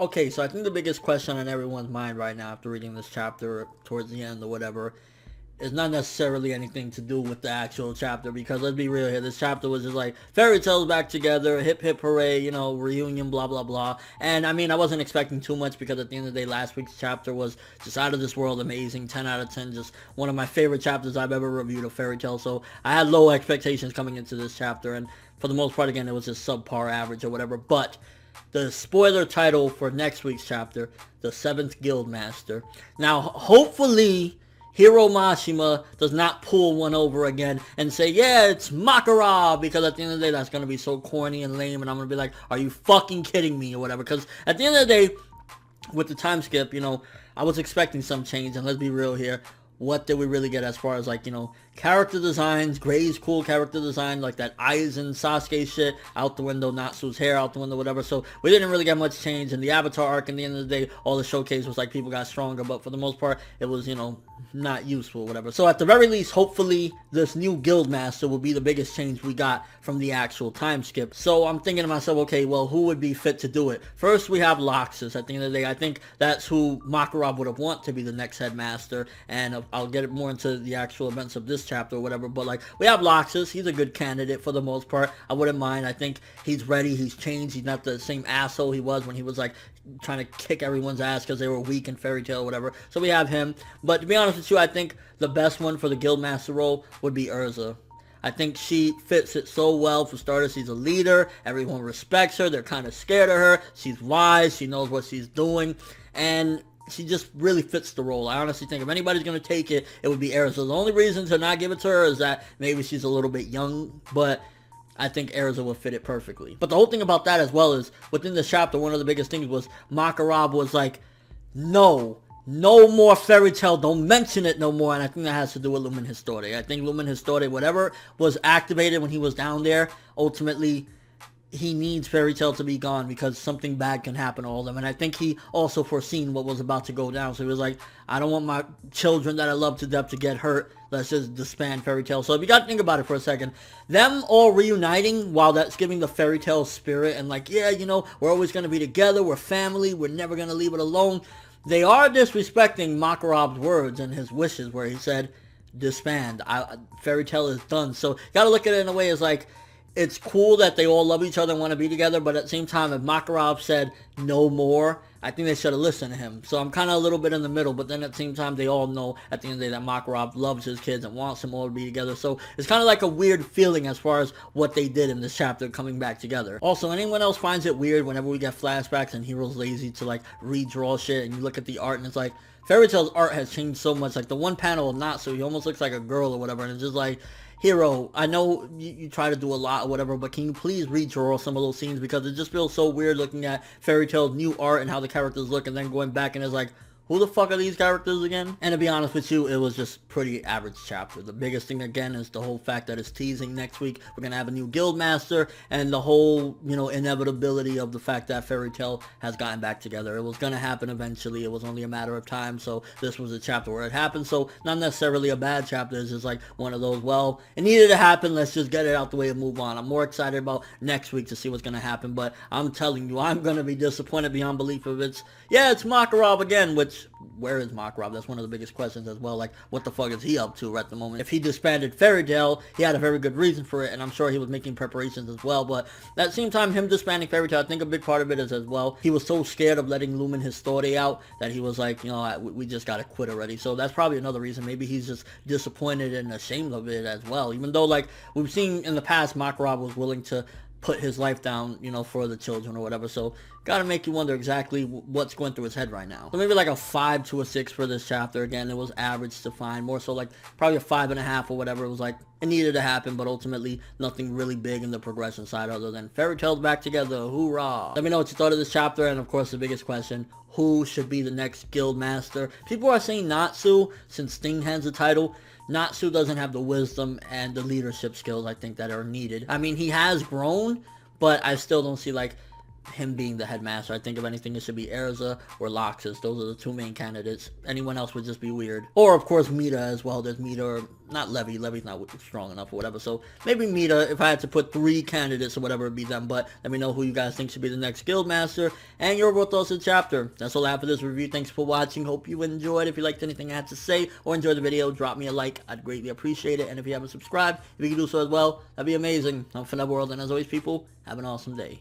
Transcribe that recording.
Okay, so I think the biggest question on everyone's mind right now after reading this chapter towards the end or whatever is not necessarily anything to do with the actual chapter, because let's be real here, this chapter was just like fairy tales back together, hip hip hooray, reunion, blah blah blah. And I mean, I wasn't expecting too much, because at the end of the day, last week's chapter was just out of this world amazing, 10 out of 10, just one of my favorite chapters I've ever reviewed of fairy tale. So I had low expectations coming into this chapter, and for the most part, again, it was just subpar average or whatever. But the spoiler title for next week's chapter, the Seventh Guild Master. Now, hopefully, Hiro Mashima does not pull one over again and say, yeah, it's Makara, because at the end of the day, that's going to be so corny and lame, and I'm going to be like, are you fucking kidding me, or whatever, because at the end of the day, with the time skip, I was expecting some change, and let's be real here, what did we really get as far as, like, character designs? Gray's cool character design, like that Aizen Sasuke shit, out the window. Natsu's hair out the window, whatever. So we didn't really get much change. In the Avatar arc, in the end of the day, all the showcase was like people got stronger, but for the most part, it was, not useful, whatever. So at the very least, hopefully, this new guild master will be the biggest change we got from the actual time skip. So I'm thinking to myself, okay, well, who would be fit to do it? First, we have Loxus. At the end of the day, I think that's who Makarov would have want to be the next headmaster, and I'll get more into the actual events of this chapter or whatever, but like, we have Loxus. He's a good candidate for the most part. I wouldn't mind. I think he's ready. He's changed. He's not the same asshole he was when he was like trying to kick everyone's ass because they were weak in Fairy Tail or whatever. So we have him. But to be honest with you, I think the best one for the Guildmaster role would be Urza. I think she fits it so well. For starters, she's a leader. Everyone respects her. They're kind of scared of her. She's wise. She knows what she's doing. And she just really fits the role. I honestly think if anybody's going to take it, it would be Erza. The only reason to not give it to her is that maybe she's a little bit young, but I think Erza will fit it perfectly. But the whole thing about that as well is, within the chapter, one of the biggest things was Makarab was like, no more Fairy Tail, don't mention it no more, and I think that has to do with Lumen Histore. I think Lumen Histore, whatever was activated when he was down there, ultimately he needs Fairy Tail to be gone because something bad can happen to all of them. And I think he also foreseen what was about to go down. So he was like, I don't want my children that I love to death to get hurt. Let's just disband Fairy Tail. So if you got to think about it for a second, them all reuniting, while that's giving the Fairy Tail spirit and like, yeah, we're always going to be together. We're family. We're never going to leave it alone. They are disrespecting Makarov's words and his wishes where he said, disband. Fairy Tail is done. So you got to look at it in a way as like, it's cool that they all love each other and want to be together, but at the same time, if Makarov said no more, I think they should have listened to him. So I'm kind of a little bit in the middle, but then at the same time, they all know at the end of the day that Makarov loves his kids and wants them all to be together. So it's kind of like a weird feeling as far as what they did in this chapter coming back together. Also, anyone else finds it weird whenever we get flashbacks and Hero's lazy to like redraw shit and you look at the art and it's like, Fairy Tail's art has changed so much. Like the one panel of Natsu, he almost looks like a girl or whatever, and it's just like, Hero, I know you try to do a lot or whatever, but can you please redraw some of those scenes, because it just feels so weird looking at Fairy Tail's new art and how the characters look, and then going back and it's like, who the fuck are these characters again? And to be honest with you, it was just pretty average chapter. The biggest thing again is the whole fact that it's teasing next week we're gonna have a new guild master, and the whole, inevitability of the fact that Fairy Tail has gotten back together. It was gonna happen eventually. It was only a matter of time. So this was a chapter where it happened. So not necessarily a bad chapter. It's just like one of those, well, it needed to happen. Let's just get it out the way and move on. I'm more excited about next week to see what's gonna happen. But I'm telling you, I'm gonna be disappointed beyond belief if it's Makarov again, which, where is Makarov? That's one of the biggest questions as well. Like, what the fuck is he up to at the moment? If he disbanded Fairy Tail, he had a very good reason for it, and I'm sure he was making preparations as well. But at the same time, him disbanding Fairy Tail, I think a big part of it is as well, he was so scared of letting Lumen Histore out that he was like, we just gotta quit already. So that's probably another reason. Maybe he's just disappointed and ashamed of it as well. Even though, like, we've seen in the past, Makarov was willing to put his life down, for the children or whatever. So gotta make you wonder exactly what's going through his head right now. So maybe like a 5 to a 6 for this chapter. Again, it was average to fine. More so like probably a 5.5 or whatever. It was like, it needed to happen, but ultimately nothing really big in the progression side other than Fairy Tail's back together. Hoorah! Let me know what you thought of this chapter, and of course the biggest question, who should be the next guild master? People are saying Natsu, since Sting has the title. Natsu doesn't have the wisdom and the leadership skills, I think, that are needed. I mean, he has grown, but I still don't see, like, him being the headmaster. I think if anything, it should be Erza or Loxus. Those are the two main candidates. Anyone else would just be weird. Or, of course, Mita as well. There's Mita, or not Levy. Levy's not strong enough or whatever. So, maybe Mita, if I had to put 3 candidates or whatever, it'd be them. But let me know who you guys think should be the next Guildmaster and your overall thoughts of the chapter. That's all I have for this review. Thanks for watching. Hope you enjoyed. If you liked anything I had to say or enjoyed the video, drop me a like. I'd greatly appreciate it. And if you haven't subscribed, if you can do so as well, that'd be amazing. I'm ForneverWorld, and as always, people, have an awesome day.